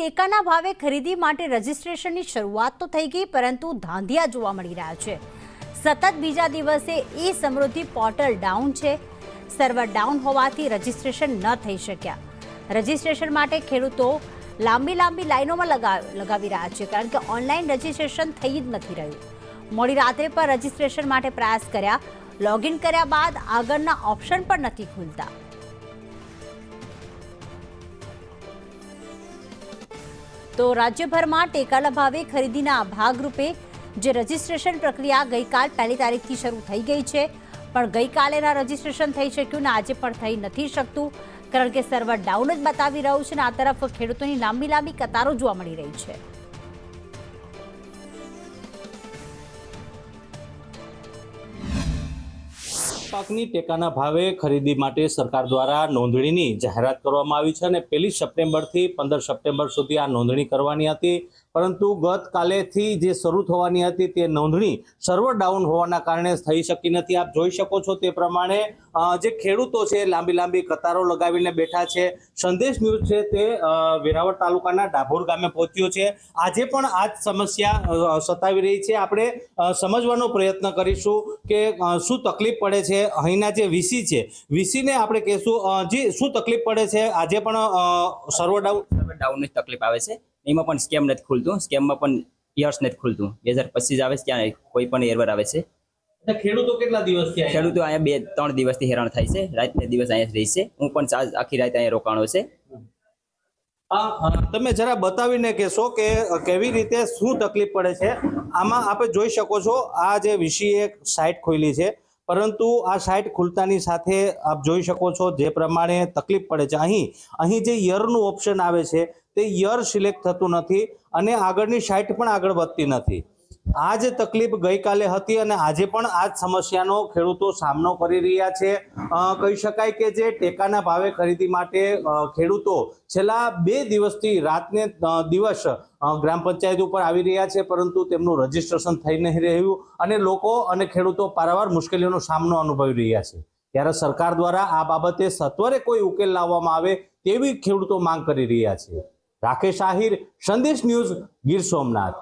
ટેકાના ભાવે ખરીદી માટે રજીસ્ટ્રેશનની શરૂઆત તો થઈ ગઈ, પરંતુ ધાંધિયા જોવા મળી રહ્યા છે। સતત બીજા દિવસે ઈ સમૃદ્ધિ પોર્ટલ ડાઉન છે। સર્વર ડાઉન હોવાથી રજીસ્ટ્રેશન ન થઈ શક્યા। રજીસ્ટ્રેશન માટે ખેડૂતો લાંબી લાઈનોમાં લગાવી રહ્યા છે, કારણ કે ઓનલાઈન રજીસ્ટ્રેશન થઈ જ નથી રહ્યું। મોડી રાત્રે પર રજીસ્ટ્રેશન માટે પ્રયાસ કર્યા, લોગિન કર્યા બાદ આગળના ઓપ્શન પણ નથી ખુલતા। તો રાજ્યભરમાં ટેકાના ભાવે ખરીદીના ભાગરૂપે જે રજીસ્ટ્રેશન પ્રક્રિયા ગઈકાલ 1 તારીખથી શરૂ થઈ ગઈ છે, પણ ગઈકાલેના રજીસ્ટ્રેશન થઈ શક્યું ને આજે પણ થઈ નથી શકતું, કારણ કે સર્વર ડાઉન જ બતાવી રહ્યું છે ને આ તરફ ખેડૂતોની લાંબી કતારો જોવા મળી રહી છે। પાકની ટેકાના ભાવે ખરીદી માટે સરકાર દ્વારા નોંધણીની જાહેરાત કરવામાં આવી છે અને 1 સપ્ટેમ્બરથી 15 સપ્ટેમ્બર સુધી આ નોંધણી કરવાની હતી, પરંતુ ગતકાલેથી જે શરૂ થવાની હતી તે નોંધણી સર્વર ડાઉન હોવાના કારણે થઈ શકી નથી। આપ જોઈ શકો છો તે પ્રમાણે જે ખેડૂતો છે લાંબી કતારો લગાવીને બેઠા છે। સંદેશ ન્યૂઝ છે તે વેરાવળ તાલુકાના ડાભોર ગામે પહોંચ્યો છે। આજે પણ આ જ સમસ્યા સતાવી રહી છે। આપણે સમજવાનો પ્રયત્ન કરીશું કે શું તકલીફ પડે છે। અહીંના જે વીસી છે, વીસીને આપણે કહેશું, જી શું તકલીફ પડે છે? આજે પણ સર્વર ડાઉનની તકલીફ આવે છે। એમાં પણ સ્કેમ નથી ખુલતું, સ્કેમમાં પણ યર્સ નથી ખુલતું। 2025 આવે છે ત્યાં કોઈ પણ એરર આવે છે। ખેડૂતો કેટલા દિવસથી ખેડૂતો અહીંયા 2-3 દિવસથી હેરાન થાય છે। રાતને દિવસ અહીંયા રહી છે। હું પણ આખી રાત અહીંયા રોકાણો છે। તમે જરા બતાવીને કહેશો કે કેવી રીતે શું તકલીફ પડે છે? આમાં આપણે જોઈ શકો છો આ જે વીસી એક સાઇટ ખોલી છે, પરંતુ આ સાઇટ ખુલતાની સાથે આપ જોઈ શકો છો જે પ્રમાણે તકલીફ પડે છે। અહીં જે યરનું ઓપ્શન આવે છે તે યર સિલેક્ટ થતું નથી અને આગળની સાઇટ પણ આગળ વધતી નથી। આ જે તકલીફ ગઈકાલે હતી અને આજે પણ આ જ સમસ્યાનો ખેડૂતો સામનો કરી રહ્યા છે। કહી શકાય કે જે ટેકાના ભાવે ખરીદી માટે ખેડૂતો છેલ્લા 2 દિવસથી રાતને દિવસ ગ્રામ પંચાયત ઉપર આવી રહ્યા છે, પરંતુ તેમનું રજીસ્ટ્રેશન થઈ નહીં રહ્યું અને લોકો અને ખેડૂતો પારાવાર મુશ્કેલીઓનો સામનો અનુભવી રહ્યા છે। ત્યારે સરકાર દ્વારા આ બાબતે સત્વરે કોઈ ઉકેલ લાવવામાં આવે તેવી ખેડૂતો માંગ કરી રહ્યા છે। રાકેશ આહિર, સંદેશ ન્યૂઝ, ગીર સોમનાથ।